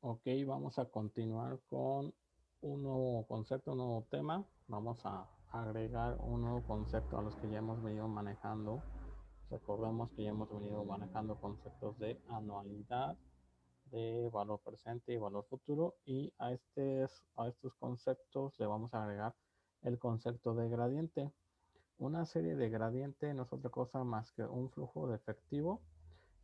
Ok, vamos a continuar con un nuevo concepto, un nuevo tema. Vamos a agregar un nuevo concepto a los que ya hemos venido manejando. Recordemos que ya hemos venido manejando conceptos de anualidad, de valor presente y valor futuro. Y a estos conceptos le vamos a agregar el concepto de gradiente. Una serie de gradiente no es otra cosa más que un flujo de efectivo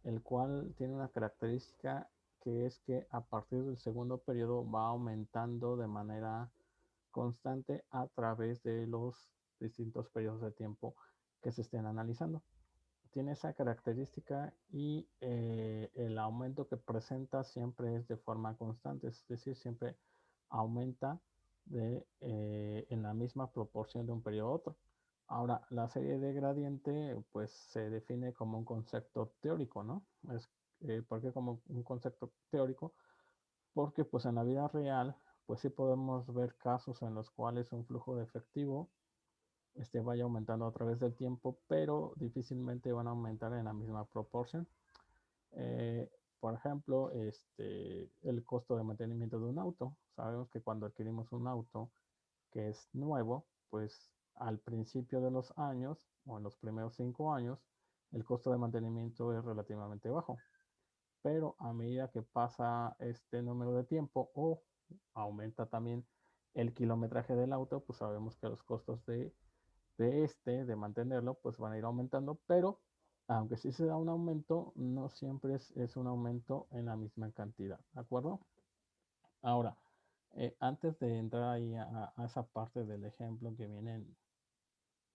el cual tiene una característica que es que a partir del segundo periodo va aumentando de manera constante a través de los distintos periodos de tiempo que se estén analizando. Tiene esa característica y el aumento que presenta siempre es de forma constante, es decir, siempre aumenta en la misma proporción de un periodo a otro. Ahora, la serie de gradiente pues se define como un concepto teórico, ¿no? ¿Por qué como un concepto teórico? Porque pues en la vida real pues sí podemos ver casos en los cuales un flujo de efectivo vaya aumentando a través del tiempo, pero difícilmente van a aumentar en la misma proporción. Eh, por ejemplo, el costo de mantenimiento de un auto. Sabemos que cuando adquirimos un auto que es nuevo, pues al principio de los años o en los primeros 5 años, el costo de mantenimiento es relativamente bajo. Pero a medida que pasa este número de tiempo o aumenta también el kilometraje del auto, pues sabemos que los costos de mantenerlo, pues van a ir aumentando, pero aunque sí se da un aumento, no siempre es un aumento en la misma cantidad, ¿de acuerdo? Ahora, antes de entrar ahí a esa parte del ejemplo que viene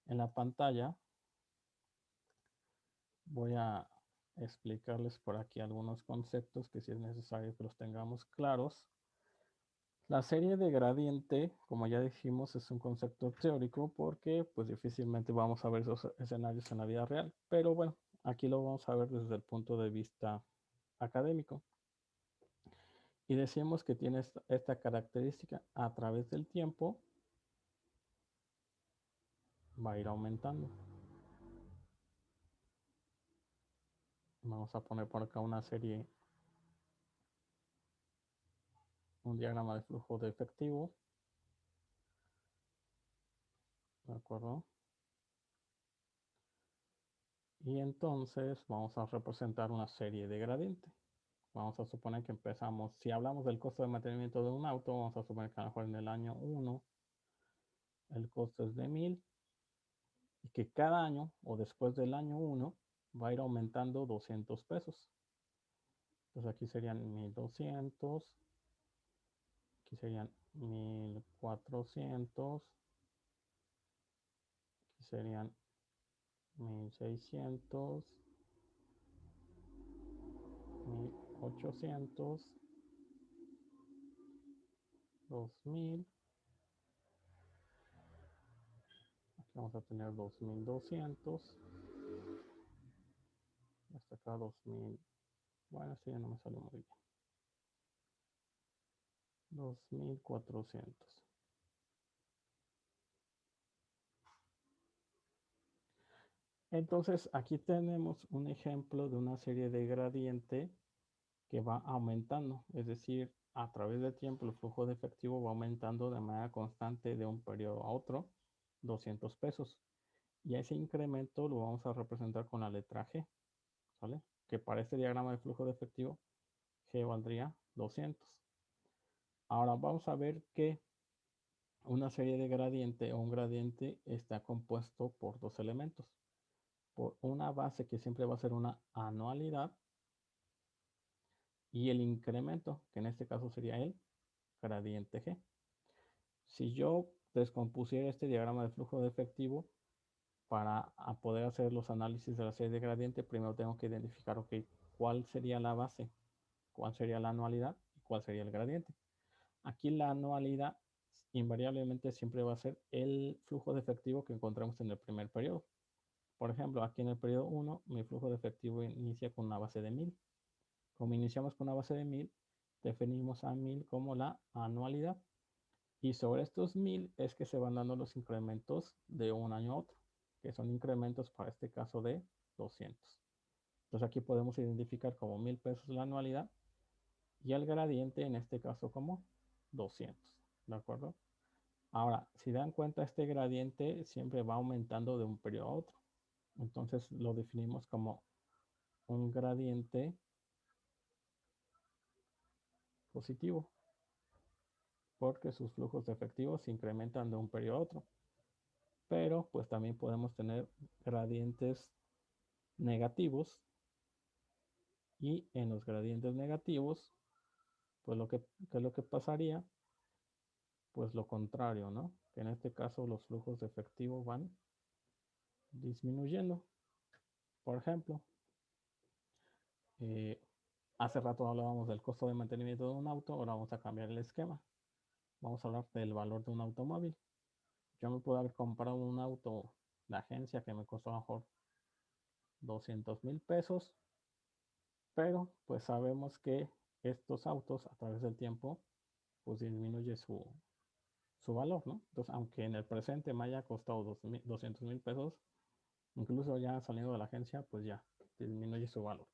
en la pantalla, voy a explicarles por aquí algunos conceptos que sí es necesario que los tengamos claros. La serie de gradiente, como ya dijimos, es un concepto teórico porque pues difícilmente vamos a ver esos escenarios en la vida real. Pero bueno, aquí lo vamos a ver desde el punto de vista académico. Y decíamos que tiene esta característica a través del tiempo va a ir aumentando. Vamos a poner por acá una serie, un diagrama de flujo de efectivo. ¿De acuerdo? Y entonces vamos a representar una serie de gradientes. Vamos a suponer que empezamos, si hablamos del costo de mantenimiento de un auto, vamos a suponer que a lo mejor en el año 1 el costo es de 1000 y que cada año o después del año 1 va a ir aumentando 200 pesos. Entonces aquí serían 1200, aquí serían 1400, aquí serían 1600, 1800, 2000. Aquí vamos a tener 2200. Hasta acá 2000. Bueno, esto ya no me salió muy bien. 2400. Entonces, aquí tenemos un ejemplo de una serie de gradiente que va aumentando. Es decir, a través del tiempo el flujo de efectivo va aumentando de manera constante de un periodo a otro 200 pesos. Y ese incremento lo vamos a representar con la letra G. ¿Sale? Que para este diagrama de flujo de efectivo, G valdría 200. Ahora vamos a ver que una serie de gradiente o un gradiente está compuesto por dos elementos. Por una base que siempre va a ser una anualidad y el incremento, que en este caso sería el gradiente G. Si yo descompusiera este diagrama de flujo de efectivo para poder hacer los análisis de la serie de gradiente, primero tengo que identificar, ok, cuál sería la base, cuál sería la anualidad y cuál sería el gradiente. Aquí la anualidad invariablemente siempre va a ser el flujo de efectivo que encontramos en el primer periodo. Por ejemplo, aquí en el periodo 1, mi flujo de efectivo inicia con una base de 1000. Como iniciamos con una base de 1000, definimos a 1000 como la anualidad. Y sobre estos 1000 es que se van dando los incrementos de un año a otro, que son incrementos para este caso de 200. Entonces aquí podemos identificar como 1000 pesos la anualidad y el gradiente en este caso como 200, ¿de acuerdo? Ahora, si dan cuenta, este gradiente siempre va aumentando de un periodo a otro. Entonces lo definimos como un gradiente positivo, porque sus flujos de efectivo se incrementan de un periodo a otro. Pero pues también podemos tener gradientes negativos, y en los gradientes negativos, pues ¿qué es lo que pasaría? Pues lo contrario, ¿no? Que en este caso los flujos de efectivo van disminuyendo. Por ejemplo, eh, hace rato hablábamos del costo de mantenimiento de un auto, ahora vamos a cambiar el esquema. Vamos a hablar del valor de un automóvil. Yo me puedo haber comprado un auto de agencia que me costó a lo mejor 200,000 pesos, pero pues sabemos que estos autos a través del tiempo pues disminuye su valor, ¿no? Entonces, aunque en el presente me haya costado 200,000 pesos, incluso ya saliendo de la agencia, pues ya disminuye su valor.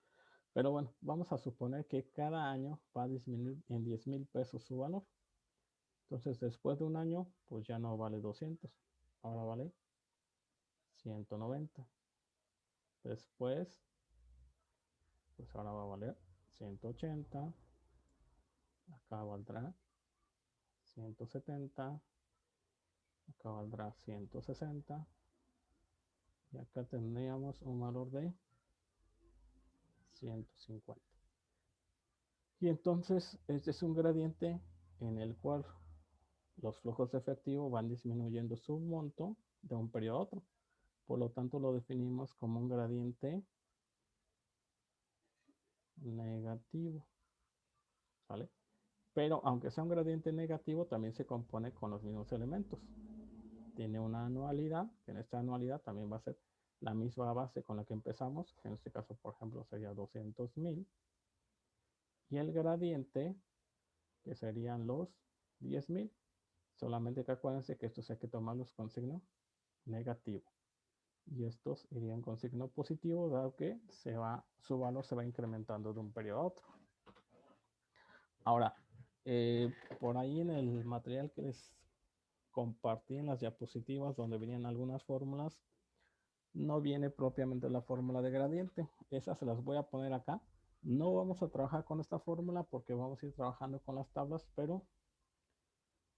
Pero bueno, vamos a suponer que cada año va a disminuir en 10,000 pesos su valor. Entonces, después de un año, pues ya no vale 200, ahora vale 190. Después, pues ahora va a valer 180. Acá valdrá 170. Acá valdrá 160. Y acá tendríamos un valor de 150. Y entonces este es un gradiente en el cual los flujos de efectivo van disminuyendo su monto de un periodo a otro. Por lo tanto, lo definimos como un gradiente negativo, ¿vale? Pero aunque sea un gradiente negativo, también se compone con los mismos elementos. Tiene una anualidad, que en esta anualidad también va a ser la misma base con la que empezamos, que en este caso, por ejemplo, sería 200,000. Y el gradiente, que serían los 10,000. Solamente que acuérdense que estos hay que tomarlos con signo negativo. Y estos irían con signo positivo, dado que su valor se va incrementando de un periodo a otro. Ahora, por ahí en el material que les compartí en las diapositivas donde venían algunas fórmulas, no viene propiamente la fórmula de gradiente. Esas se las voy a poner acá. No vamos a trabajar con esta fórmula porque vamos a ir trabajando con las tablas, pero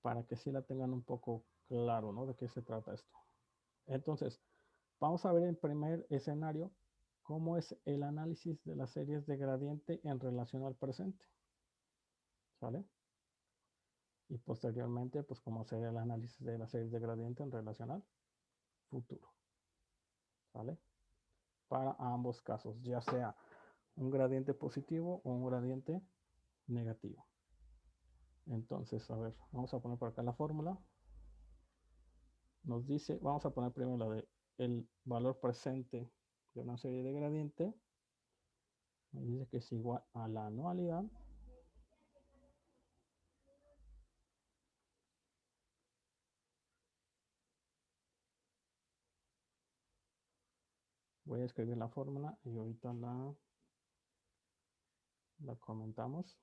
para que sí la tengan un poco claro, ¿no? De qué se trata esto. Entonces, vamos a ver en primer escenario cómo es el análisis de las series de gradiente en relación al presente. ¿Vale? Y posteriormente, pues cómo sería el análisis de las series de gradiente en relación al futuro. ¿Vale? Para ambos casos, ya sea un gradiente positivo o un gradiente negativo. Entonces, a ver, vamos a poner por acá la fórmula. Nos dice, vamos a poner primero la de el valor presente de una serie de gradiente. Me dice que es igual a la anualidad voy a escribir la fórmula y ahorita la comentamos.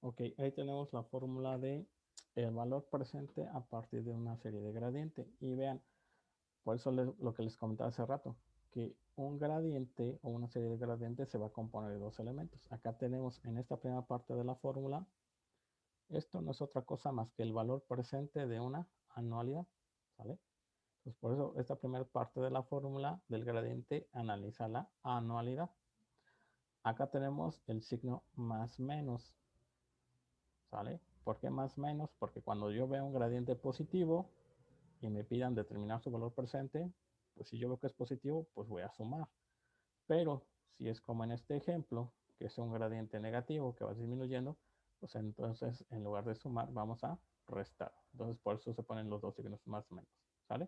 Ok, ahí tenemos la fórmula de el valor presente a partir de una serie de gradiente. Y vean, por eso lo que les comentaba hace rato, que un gradiente o una serie de gradientes se va a componer de dos elementos. Acá tenemos en esta primera parte de la fórmula, esto no es otra cosa más que el valor presente de una anualidad, ¿vale? Pues por eso esta primera parte de la fórmula del gradiente analiza la anualidad. Acá tenemos el signo más menos, ¿sale? ¿Por qué más menos? Porque cuando yo veo un gradiente positivo y me pidan determinar su valor presente, pues si yo veo que es positivo, pues voy a sumar. Pero si es como en este ejemplo, que es un gradiente negativo que va disminuyendo, pues entonces en lugar de sumar vamos a restar. Entonces por eso se ponen los dos signos más o menos, ¿sale?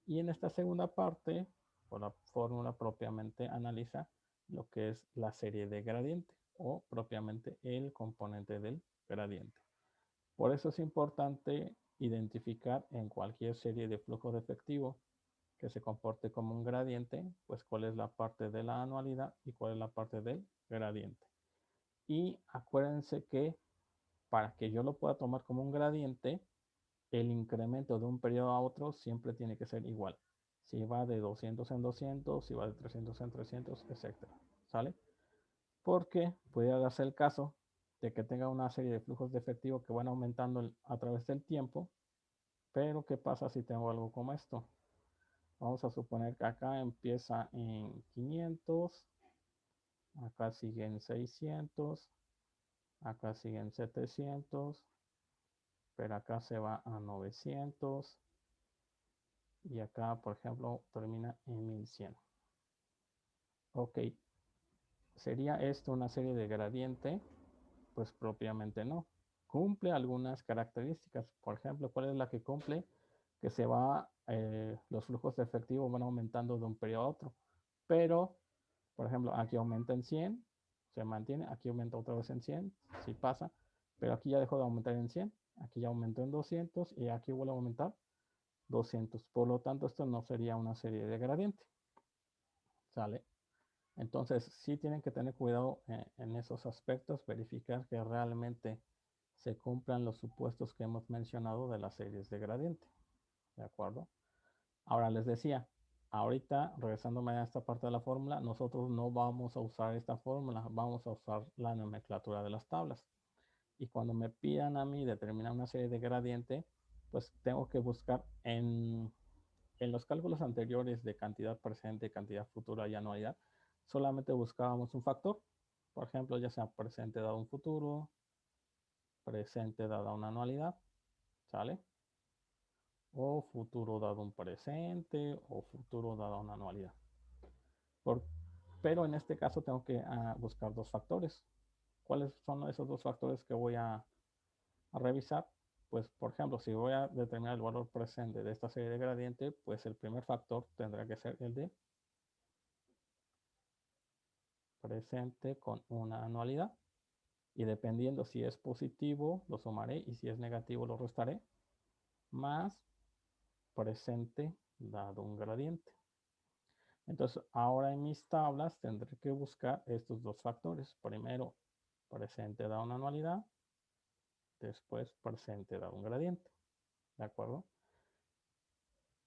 Y en esta segunda parte, por la fórmula propiamente analiza lo que es la serie de gradiente o propiamente el componente del gradiente. Por eso es importante identificar en cualquier serie de flujo de efectivo que se comporte como un gradiente, pues cuál es la parte de la anualidad y cuál es la parte del gradiente. Y acuérdense que para que yo lo pueda tomar como un gradiente, el incremento de un periodo a otro siempre tiene que ser igual. Si va de 200 en 200, si va de 300 en 300, etcétera. ¿Sale? Porque puede darse el caso de que tenga una serie de flujos de efectivo que van aumentando a través del tiempo, pero ¿qué pasa si tengo algo como esto? Vamos a suponer que acá empieza en 500, acá siguen 600, acá siguen 700, pero acá se va a 900 y acá, por ejemplo, termina en 1100. Ok, ¿sería esto una serie de gradiente? Pues propiamente no. Cumple algunas características. Por ejemplo, ¿cuál es la que cumple? Que se va, los flujos de efectivo van aumentando de un periodo a otro. Pero, por ejemplo, aquí aumenta en 100, se mantiene, aquí aumenta otra vez en 100, sí pasa, pero aquí ya dejó de aumentar en 100, aquí ya aumentó en 200 y aquí vuelve a aumentar 200. Por lo tanto, esto no sería una serie de gradiente. ¿Sale? Entonces, sí tienen que tener cuidado en esos aspectos, verificar que realmente se cumplan los supuestos que hemos mencionado de las series de gradiente. ¿De acuerdo? Ahora les decía, ahorita, regresándome a esta parte de la fórmula, nosotros no vamos a usar esta fórmula, vamos a usar la nomenclatura de las tablas. Y cuando me pidan a mí determinar una serie de gradiente, pues tengo que buscar en los cálculos anteriores de cantidad presente, cantidad futura y anualidad, solamente buscábamos un factor. Por ejemplo, ya sea presente dado un futuro, presente dada una anualidad, ¿sale? O futuro dado un presente o futuro dado una anualidad. Por, pero en este caso tengo que buscar dos factores. ¿Cuáles son esos dos factores que voy a revisar? Pues, por ejemplo, si voy a determinar el valor presente de esta serie de gradiente, pues el primer factor tendrá que ser el de presente con una anualidad. Y dependiendo si es positivo, lo sumaré y si es negativo, lo restaré. Más presente dado un gradiente. Entonces, ahora en mis tablas tendré que buscar estos dos factores. Primero, presente dado una anualidad. Después, presente dado un gradiente. ¿De acuerdo?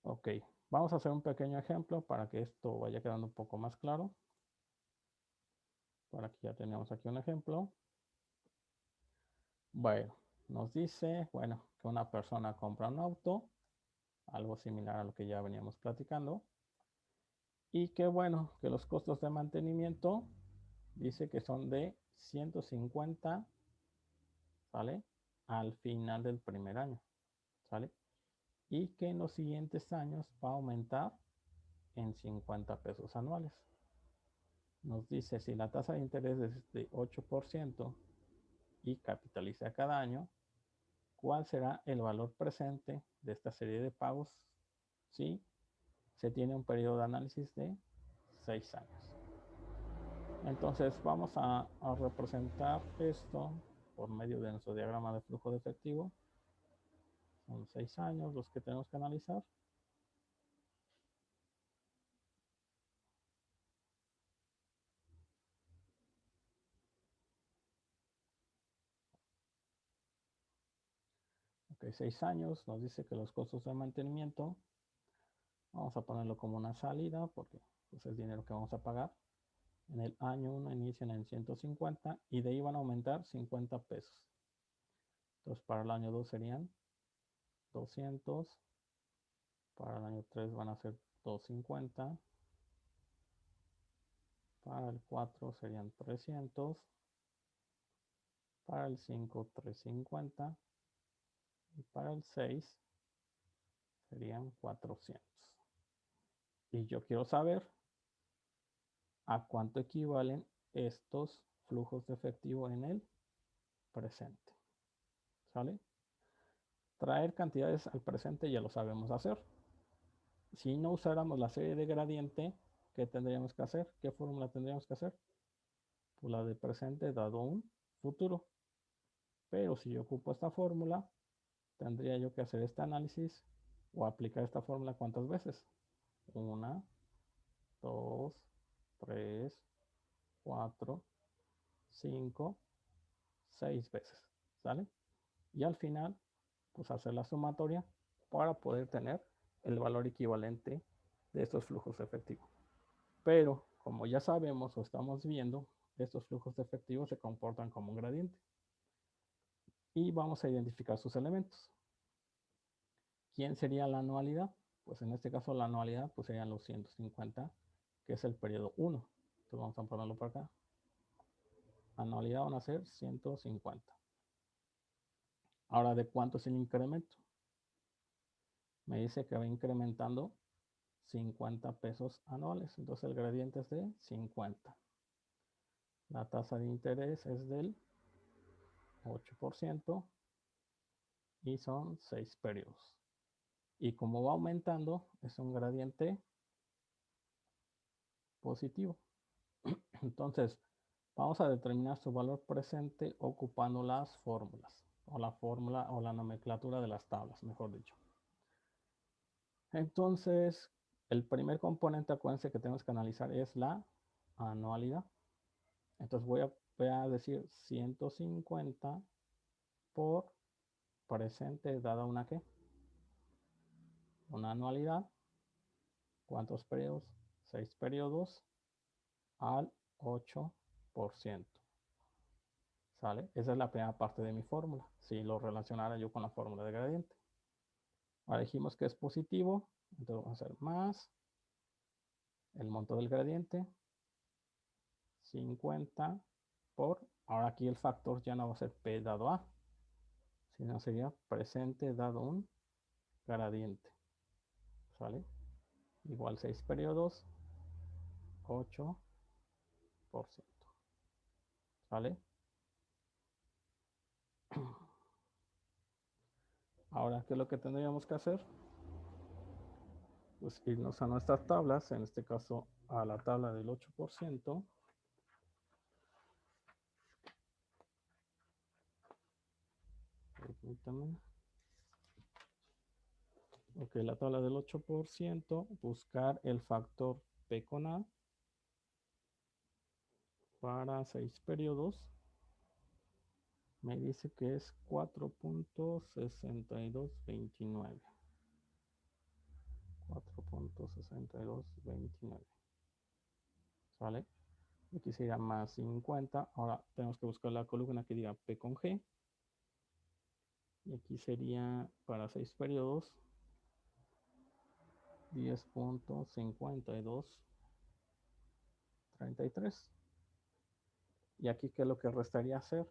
Ok, vamos a hacer un pequeño ejemplo para que esto vaya quedando un poco más claro. Por aquí ya tenemos aquí un ejemplo. Bueno, nos dice, bueno, que una persona compra un auto, algo similar a lo que ya veníamos platicando. Y que bueno, que los costos de mantenimiento dice que son de 150, ¿sale? Al final del primer año, ¿sale? Y que en los siguientes años va a aumentar en 50 pesos anuales. Nos dice si la tasa de interés es de 8% y capitaliza cada año, ¿cuál será el valor presente de esta serie de pagos si se tiene un periodo de análisis de 6 años? Entonces vamos a representar esto por medio de nuestro diagrama de flujo de efectivo. Son 6 años los que tenemos que analizar. Ok, 6 años nos dice que los costos de mantenimiento, vamos a ponerlo como una salida porque pues, es dinero que vamos a pagar. En el año 1 inician en 150 y de ahí van a aumentar 50 pesos. Entonces para el año 2 serían 200 Para el año 3 van a ser 250. Para el 4 serían 300. Para el 5, 350. Y para el 6 serían 400. Y yo quiero saber a cuánto equivalen estos flujos de efectivo en el presente. ¿Sale? Traer cantidades al presente ya lo sabemos hacer. Si no usáramos la serie de gradiente, ¿qué tendríamos que hacer? ¿Qué fórmula tendríamos que hacer? Pues la de presente dado un futuro. Pero si yo ocupo esta fórmula, tendría yo que hacer este análisis o aplicar esta fórmula ¿cuántas veces? 1, 2, 3, 4, 5, 6 veces. ¿Sale? Y al final, pues hacer la sumatoria para poder tener el valor equivalente de estos flujos de efectivo. Pero como ya sabemos o estamos viendo, estos flujos de efectivo se comportan como un gradiente. Y vamos a identificar sus elementos. ¿Quién sería la anualidad? Pues en este caso la anualidad pues serían los 150, que es el periodo 1. Entonces vamos a ponerlo por acá. Anualidad van a ser 150. Ahora, ¿de cuánto es el incremento? Me dice que va incrementando 50 pesos anuales. Entonces el gradiente es de 50. La tasa de interés es del 8% y son 6 periodos. Y como va aumentando, es un gradiente positivo. Entonces, vamos a determinar su valor presente ocupando las fórmulas, o la fórmula o la nomenclatura de las tablas, mejor dicho. Entonces, el primer componente, acuérdense que tenemos que analizar es la anualidad. Entonces voy a decir 150 por presente dada una ¿qué? Una anualidad. ¿Cuántos periodos? 6 periodos al 8%. ¿Sale? Esa es la primera parte de mi fórmula. Si lo relacionara yo con la fórmula de gradiente. Ahora dijimos que es positivo. Entonces vamos a hacer más el monto del gradiente. 50 por. Ahora aquí el factor ya no va a ser P dado A, sino sería presente dado un gradiente. ¿Sale? Igual 6 periodos, 8%. ¿Sale? Ahora, ¿qué es lo que tendríamos que hacer? Pues irnos a nuestras tablas, en este caso a la tabla del 8%. Permítanme. Ok, la tabla del 8%, buscar el factor P con A para 6 periodos. Me dice que es 4.6229. 4.6229. ¿Sale? Aquí sería más 50. Ahora tenemos que buscar la columna que diga P con G. Y aquí sería para 6 periodos 10.5233. Y aquí, ¿qué es lo que restaría hacer?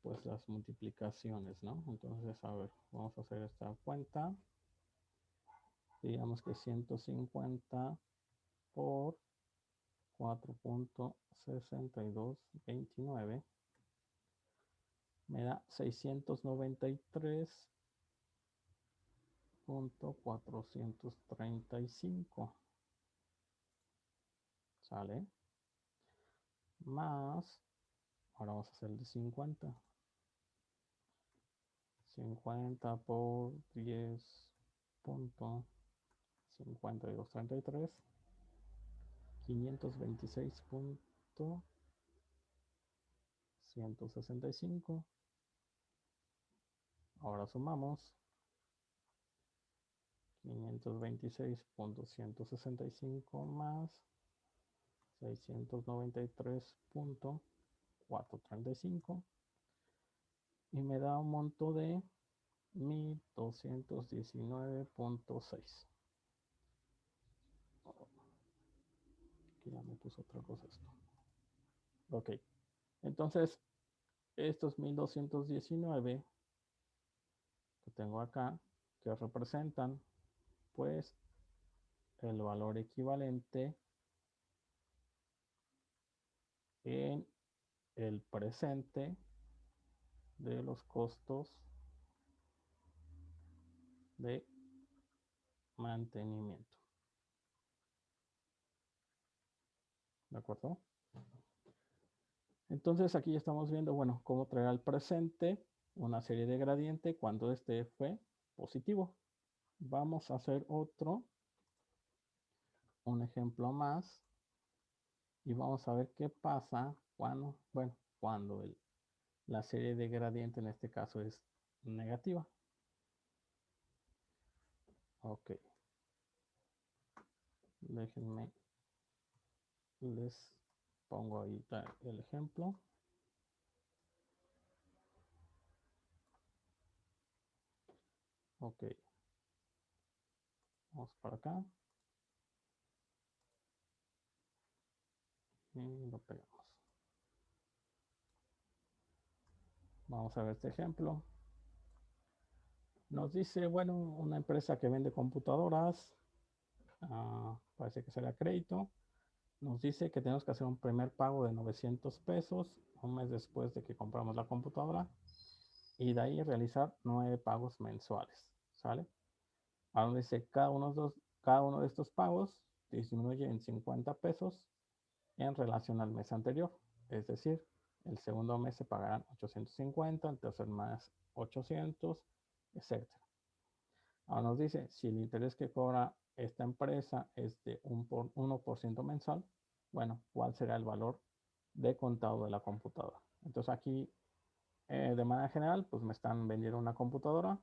Pues las multiplicaciones, ¿no? Entonces, a ver, vamos a hacer esta cuenta. Digamos que 150 por 4.6229 me da 693.435. ¿Sale? Más, ahora vamos a hacer el de 50. 50 por 10.5233. 526.165. Ahora sumamos 526.165 más 693.435 y me da un monto de 1.219.6. Que ya me puso otra cosa esto. Ok, entonces estos 1219 que tengo acá, que representan pues el valor equivalente en el presente de los costos de mantenimiento. ¿De acuerdo? Entonces aquí ya estamos viendo, bueno, cómo traer al presente una serie de gradiente cuando este fue positivo. Vamos a hacer un ejemplo más y vamos a ver qué pasa cuando, bueno, cuando la serie de gradiente en este caso es negativa. Ok, déjenme, les pongo ahí el ejemplo. Ok, vamos para acá y lo pegamos. Vamos a ver este ejemplo. Nos dice, bueno, una empresa que vende computadoras, parece que será crédito. Nos dice que tenemos que hacer un primer pago de 900 pesos un mes después de que compramos la computadora y de ahí realizar 9 pagos mensuales, ¿sale? Ahora dice cada uno de estos pagos disminuye en 50 pesos en relación al mes anterior. Es decir, el segundo mes se pagarán 850, el tercer mes 800, etc. Ahora nos dice, si el interés que cobra esta empresa es de 1% mensual, bueno, ¿cuál será el valor de contado de la computadora? Entonces aquí, de manera general, pues me están vendiendo una computadora,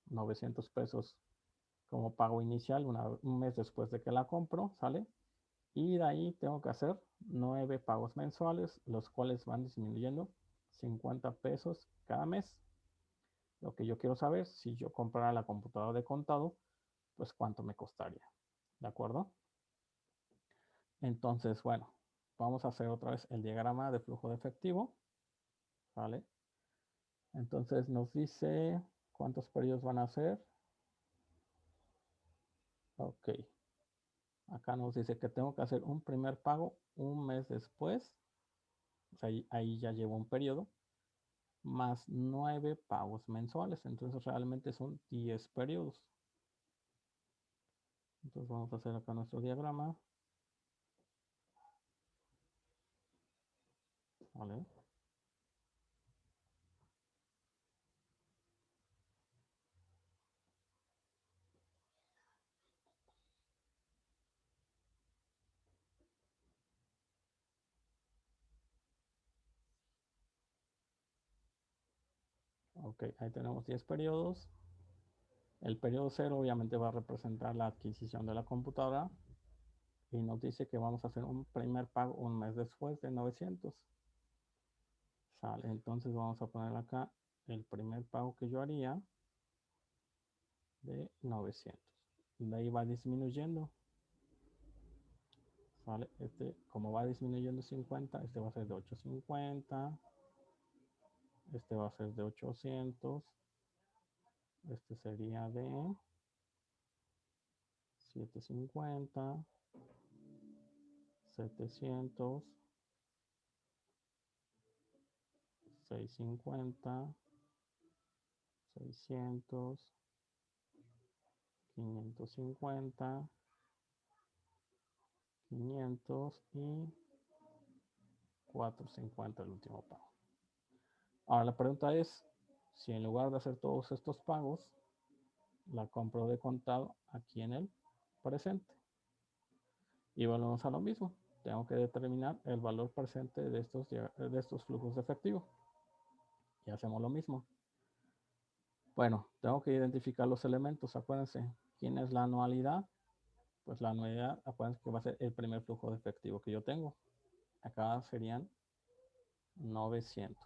900 pesos como pago inicial un mes después de que la compro, ¿sale? Y de ahí tengo que hacer 9 pagos mensuales, los cuales van disminuyendo 50 pesos cada mes. Lo que yo quiero saber, si yo comprara la computadora de contado, pues cuánto me costaría. ¿De acuerdo? Entonces, bueno, vamos a hacer otra vez el diagrama de flujo de efectivo. ¿Vale? Entonces nos dice cuántos periodos van a ser. Ok. Acá nos dice que tengo que hacer un primer pago un mes después. O sea, ahí ya llevo un periodo. Más 9 pagos mensuales. Entonces realmente son 10 periodos. Entonces vamos a hacer acá nuestro diagrama. ¿Vale? Ok, ahí tenemos 10 periodos. El periodo 0 obviamente va a representar la adquisición de la computadora y nos dice que vamos a hacer un primer pago un mes después de 900. Sale, entonces vamos a poner acá el primer pago que yo haría de 900. De ahí va disminuyendo. Sale, como va disminuyendo 50, este va a ser de 850, este va a ser de 800, este sería de 750, 700, 650, 600, 550, 500 y 450 el último pago. Ahora la pregunta es, si en lugar de hacer todos estos pagos, la compro de contado aquí en el presente. Y volvemos a lo mismo. Tengo que determinar el valor presente de estos flujos de efectivo. Y hacemos lo mismo. Bueno, tengo que identificar los elementos. Acuérdense, ¿quién es la anualidad? Pues la anualidad, acuérdense que va a ser el primer flujo de efectivo que yo tengo. Acá serían 900.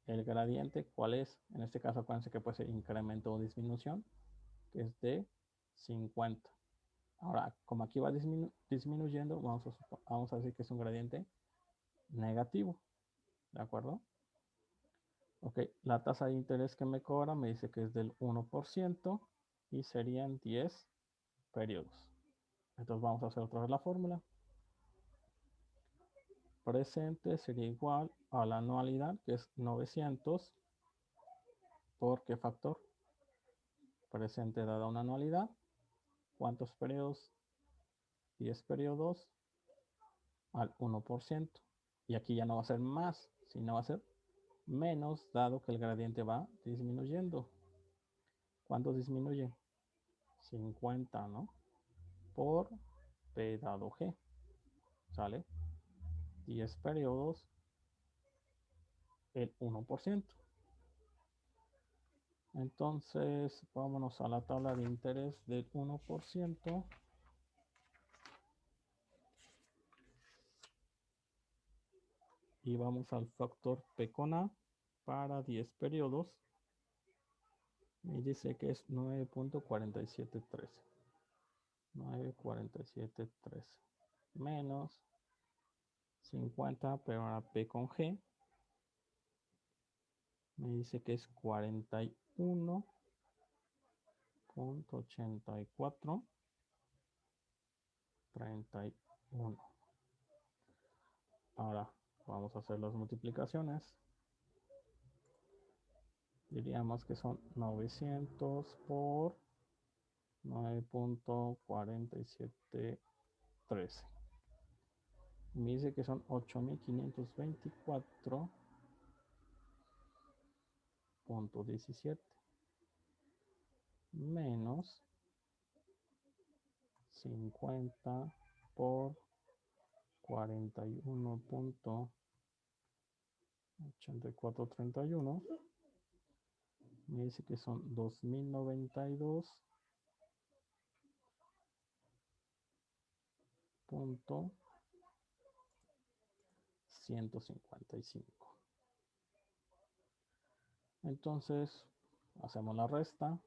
El gradiente, ¿cuál es? En este caso, acuérdense que puede ser incremento o disminución, que es de 50. Ahora, como aquí va disminuyendo, vamos a decir que es un gradiente negativo, ¿de acuerdo? Ok, la tasa de interés que me cobra me dice que es del 1% y serían 10 periodos. Entonces vamos a hacer otra vez la fórmula. Presente sería igual a la anualidad, que es 900, ¿por qué factor? Presente dada una anualidad. ¿Cuántos periodos? 10 periodos al 1%. Y aquí ya no va a ser más, sino va a ser menos, dado que el gradiente va disminuyendo. ¿Cuánto disminuye? 50, ¿no? Por P dado G. ¿Sale? 10 periodos, el 1%. Entonces, vámonos a la tabla de interés del 1%. Y vamos al factor P con A para 10 periodos. Me dice que es 9.4713. 9.4713 menos 50, pero ahora P con G me dice que es 41.8431. Ahora vamos a hacer las multiplicaciones. Diríamos que son 900 por 9.4713. Me dice que son 8.524.17 menos 50 por 41.8431. Me dice que son 2092.155. Entonces, hacemos la resta.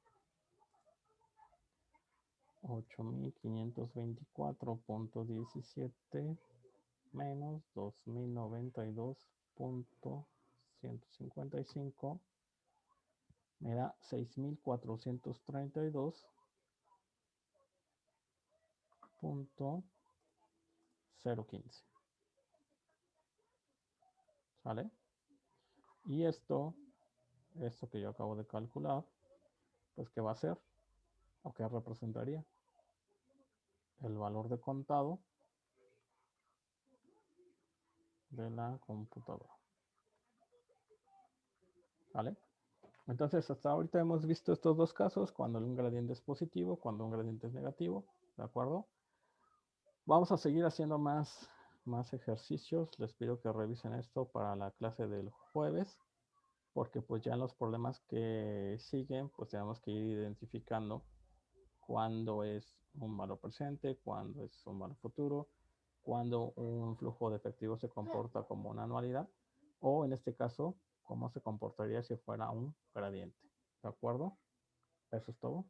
8.524.17 menos 2092.155 me da 6.432.015. ¿Sale? Y esto que yo acabo de calcular, pues ¿qué va a ser? ¿O qué representaría? El valor de contado de la computadora. ¿Vale? Entonces, hasta ahorita hemos visto estos dos casos, cuando un gradiente es positivo, cuando un gradiente es negativo, ¿de acuerdo? Vamos a seguir haciendo más ejercicios. Les pido que revisen esto para la clase del jueves, porque pues ya en los problemas que siguen, pues tenemos que ir identificando cuándo es un valor presente, cuándo es un valor futuro, cuándo un flujo de efectivo se comporta como una anualidad, o en este caso, cómo se comportaría si fuera un gradiente. ¿De acuerdo? Eso es todo.